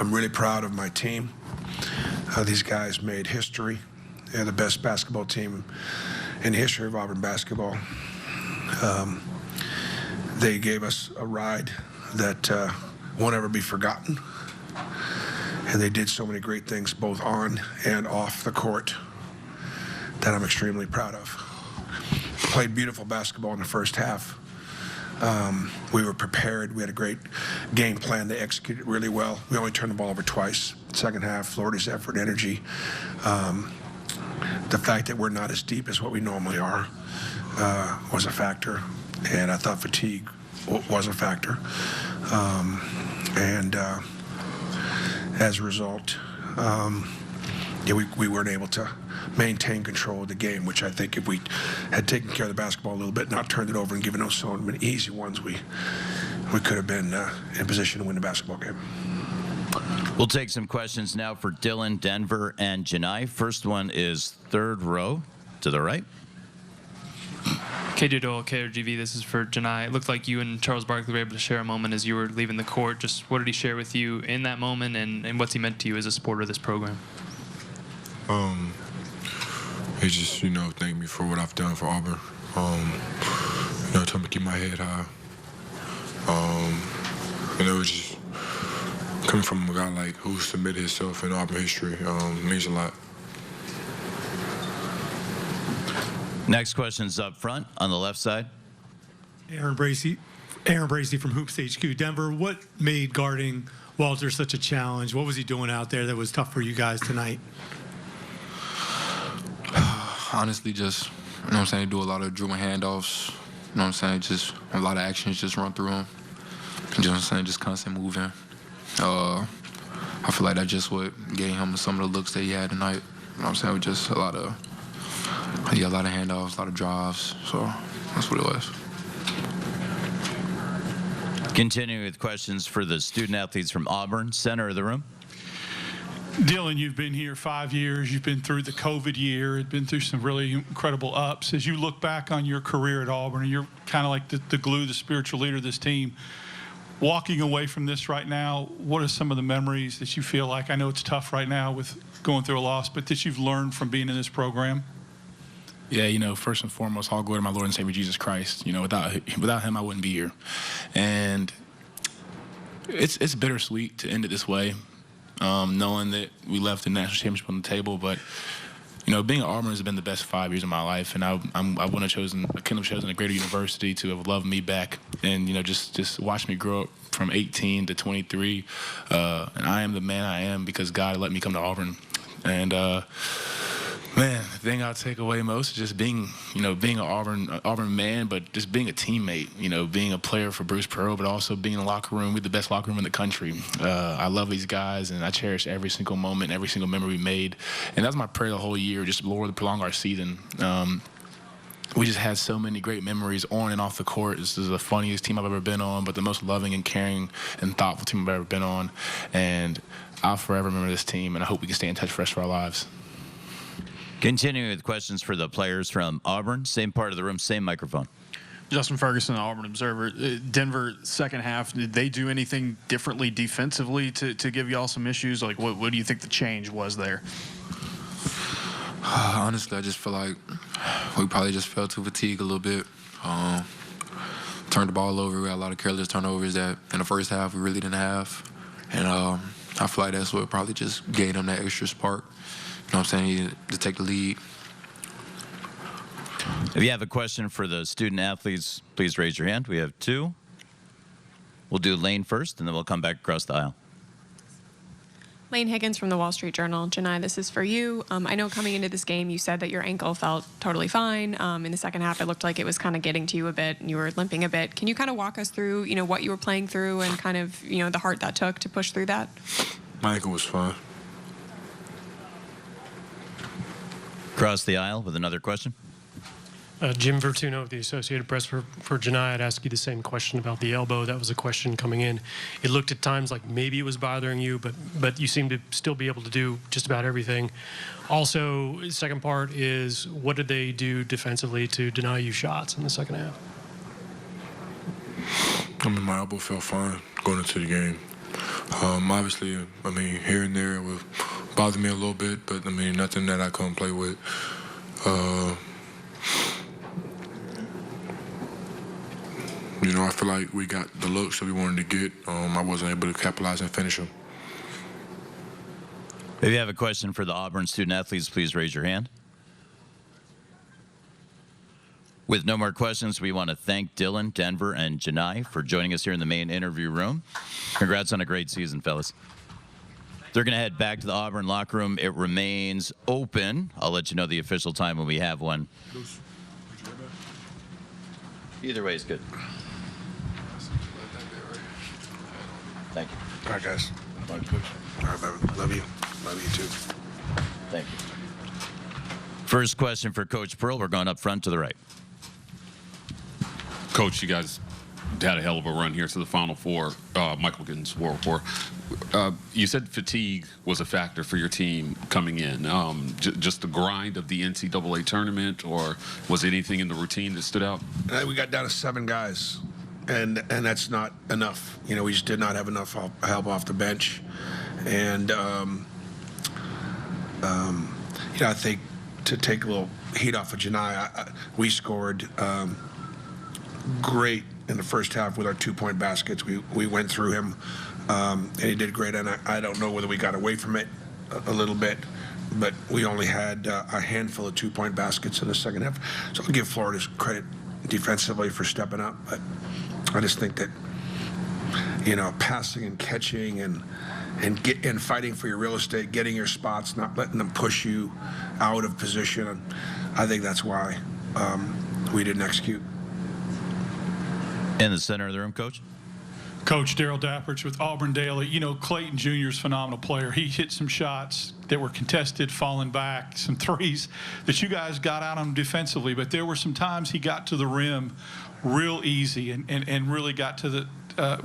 I'm really proud of my team. These guys made history. They're the best basketball team in the history of Auburn basketball. They gave us a ride that won't ever be forgotten. And they did so many great things both on and off the court that I'm extremely proud of. Played beautiful basketball in the first half. We were prepared. We had a great game plan. They executed really well. We only turned the ball over twice. Second half, Florida's effort and energy. The fact that we're not as deep as what we normally are was a factor. And I thought fatigue was a factor. As a result, we weren't able to maintain control of the game, which I think if we had taken care of the basketball a little bit, not turned it over and given those so many easy ones, we could have been in position to win the basketball game. We'll take some questions now for Dylan, Denver, and Janai. First one is third row to the right. KJ Dole, KRGV, this is for Janai. It looked like you and Charles Barkley were able to share a moment as you were leaving the court. Just what did he share with you in that moment, and what's he meant to you as a supporter of this program? He just, thanked me for what I've done for Auburn. Told me to keep my head high. And it was just coming from a guy like who submitted himself in Auburn history means a lot. Next question's up front on the left side. Aaron Bracey from Hoops HQ. Denver, what made guarding Walter such a challenge? What was he doing out there that was tough for you guys tonight? Honestly, just, do a lot of dribbling handoffs. Just a lot of actions just run through him. Just constant moving. I feel like that's just what gave him some of the looks that he had tonight. Just a lot of handoffs, a lot of drives. So that's what it was. Continuing with questions for the student athletes from Auburn, center of the room. Dylan, you've been here 5 years. You've been through the COVID year. You've been through some really incredible ups. As you look back on your career at Auburn, and you're kind of like the glue, the spiritual leader of this team, walking away from this right now, what are some of the memories that you feel like, I know it's tough right now with going through a loss, but that you've learned from being in this program? Yeah, first and foremost, all glory to my Lord and Savior Jesus Christ. Without him, I wouldn't be here. And it's bittersweet to end it this way, knowing that we left the national championship on the table. But, being at Auburn has been the best 5 years of my life, and I couldn't have chosen a greater university to have loved me back and, just watch me grow up from 18 to 23. And I am the man I am because God let me come to Auburn. And, man, the thing I'll take away most is just being an Auburn man, but just being a teammate, being a player for Bruce Pearl, but also being in the locker room. We're the best locker room in the country. I love these guys, and I cherish every single moment, every single memory we made. And that's my prayer the whole year, just Lord, to prolong our season. We just had so many great memories on and off the court. This is the funniest team I've ever been on, but the most loving and caring and thoughtful team I've ever been on. And I'll forever remember this team, and I hope we can stay in touch for the rest of our lives. Continuing with questions for the players from Auburn, same part of the room, same microphone. Justin Ferguson, Auburn Observer. Denver, second half, did they do anything differently defensively to give y'all some issues? Like, what do you think the change was there? Honestly, I just feel like we probably just fell to fatigue a little bit. Turned the ball over. We had a lot of careless turnovers that in the first half we really didn't have. And I feel like that's what probably just gave them that extra spark. To take the lead. If you have a question for the student athletes, please raise your hand. We have two. We'll do Lane first, and then we'll come back across the aisle. Lane Higgins from the Wall Street Journal. Janai, this is for you. I know coming into this game, you said that your ankle felt totally fine. In the second half, it looked like it was kind of getting to you a bit, and you were limping a bit. Can you kind of walk us through, what you were playing through and kind of, the heart that took to push through that? My ankle was fine. Across the aisle with another question. Jim Vertuno of the Associated Press for Janai. I'd ask you the same question about the elbow. That was a question coming in. It looked at times like maybe it was bothering you, but you seem to still be able to do just about everything. Also, the second part is, what did they do defensively to deny you shots in the second half? My elbow felt fine going into the game. Obviously, I mean, here and there it would bother me a little bit, but I mean, nothing that I couldn't play with. You know, I feel like we got the looks that we wanted to get. I wasn't able to capitalize and finish them. If you have a question for the Auburn student athletes, please raise your hand. With no more questions, we want to thank Dylan, Denver, and Janai for joining us here in the main interview room. Congrats on a great season, fellas. They're going to head back to the Auburn locker room. It remains open. I'll let you know the official time when we have one. Either way is good. Thank you. All right, guys. All right, baby. Love you. Love you, too. Thank you. First question for Coach Pearl. We're going up front to the right. Coach, you guys had a hell of a run here to the Final Four. Michael Gittins, World Four. You said fatigue was a factor for your team coming in. Just the grind of the NCAA tournament, or was anything in the routine that stood out? We got down to 7 guys, and that's not enough. You know, we just did not have enough help off the bench. And, you know, I think to take a little heat off of Janai, we scored great in the first half with our 2-point baskets. We went through him, and he did great. And I don't know whether we got away from it a little bit, but we only had a handful of 2-point baskets in the second half. So I'll give Florida credit defensively for stepping up. But I just think that, you know, passing and catching and fighting for your real estate, getting your spots, not letting them push you out of position. And I think that's why we didn't execute. In the center of the room, Coach. Coach Daryl Dapprich with Auburn Daily. You know, Clayton Jr. is a phenomenal player. He hit some shots that were contested, falling back, some threes that you guys got out on him defensively. But there were some times he got to the rim real easy and really got to the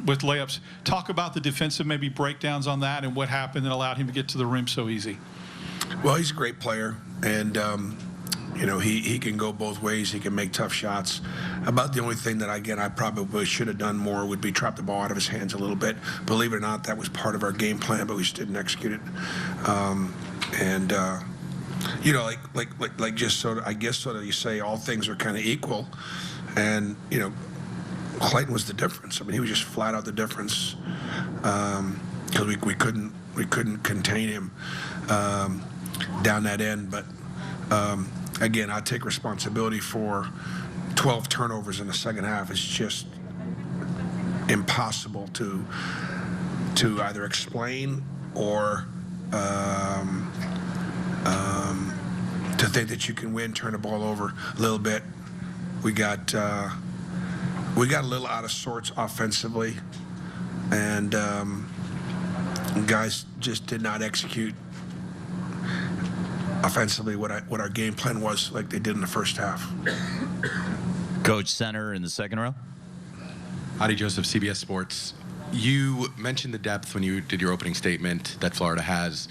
with layups. Talk about the defensive maybe breakdowns on that and what happened that allowed him to get to the rim so easy. Well, he's a great player, and you know, he can go both ways. He can make tough shots. About the only thing that, again, I probably should have done more would be trap the ball out of his hands a little bit. Believe it or not, that was part of our game plan, but we just didn't execute it. You know, like just sort of, I guess sort of you say all things are kind of equal, and you know, Clayton was the difference. I mean, he was just flat out the difference because we couldn't contain him down that end, but. Again, I take responsibility for 12 turnovers in the second half. It's just impossible to either explain or to think that you can win, turn the ball over a little bit. We got a little out of sorts offensively, and guys just did not execute offensively what our game plan was like they did in the first half. Coach, center in the second row. Adi Joseph, CBS Sports. You mentioned the depth when you did your opening statement that Florida has.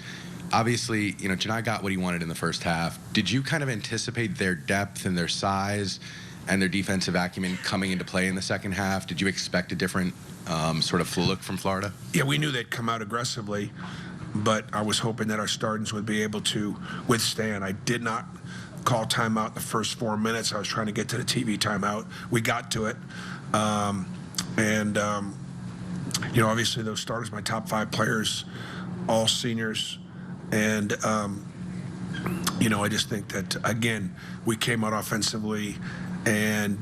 Obviously, you know, Janai got what he wanted in the first half. Did you kind of anticipate their depth and their size and their defensive acumen coming into play in the second half? Did you expect a different sort of look from Florida? Yeah, we knew they'd come out aggressively, but I was hoping that our starters would be able to withstand. I did not call timeout the first 4 minutes. I was trying to get to the TV timeout. We got to it. You know, obviously those starters, my top 5 players, all seniors. And, you know, I just think that, again, we came out offensively and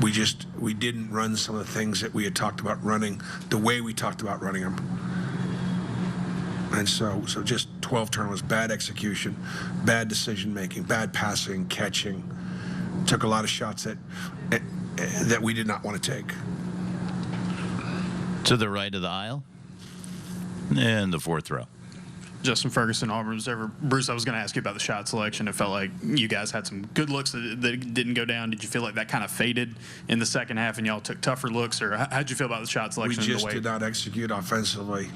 we didn't run some of the things that we had talked about running the way we talked about running them. And so just 12 turnovers, bad execution, bad decision-making, bad passing, catching. Took a lot of shots that we did not want to take. To the right of the aisle. And the fourth row. Justin Ferguson, Auburn Observer. Bruce, I was going to ask you about the shot selection. It felt like you guys had some good looks that didn't go down. Did you feel like that kind of faded in the second half and y'all took tougher looks? Or how did you feel about the shot selection? We just did not execute offensively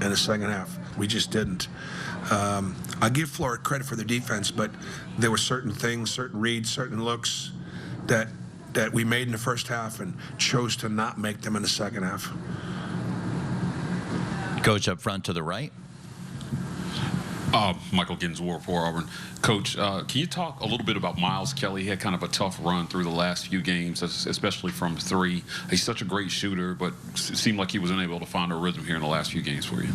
in the second half. We just didn't. I give Florida credit for the defense, but there were certain things, certain reads, certain looks that we made in the first half and chose to not make them in the second half. Coach up front to the right. Michael Giddens, War Report, Auburn. Coach, can you talk a little bit about Miles Kelly? He had kind of a tough run through the last few games, especially from three. He's such a great shooter, but it seemed like he was unable to find a rhythm here in the last few games for you.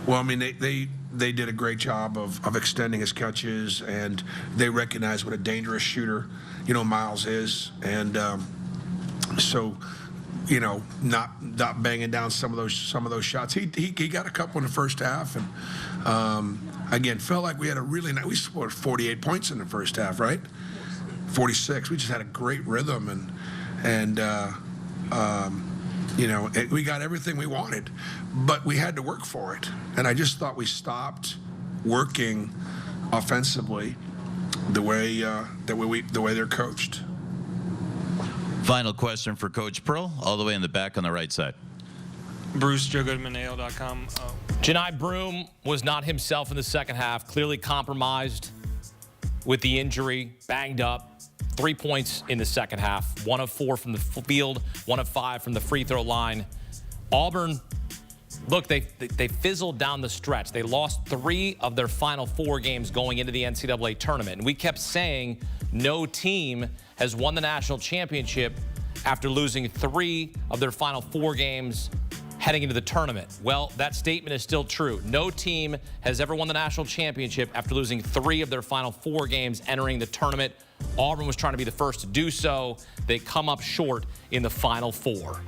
Well, I mean, they did a great job of extending his catches, and they recognize what a dangerous shooter, Miles is, and so, not banging down some of those shots. He got a couple in the first half, and again, felt like we had a really nice. We scored 48 points in the first half, right? 46. We just had a great rhythm, and we got everything we wanted, but we had to work for it. And I just thought we stopped working offensively the way they're coached. Final question for Coach Pearl, all the way in the back on the right side. Bruce, JoeGoodmanAO.com. Janai Broome was not himself in the second half, clearly compromised with the injury, banged up. 3 points in the second half, 1 of 4 from the field, 1 of 5 from the free throw line. Auburn, look, they fizzled down the stretch. They lost 3 of their final 4 games going into the NCAA tournament. And we kept saying no team has won the national championship after losing 3 of their final 4 games heading into the tournament. Well, that statement is still true. No team has ever won the national championship after losing 3 of their final 4 games entering the tournament. Auburn was trying to be the first to do so. They come up short in the final 4.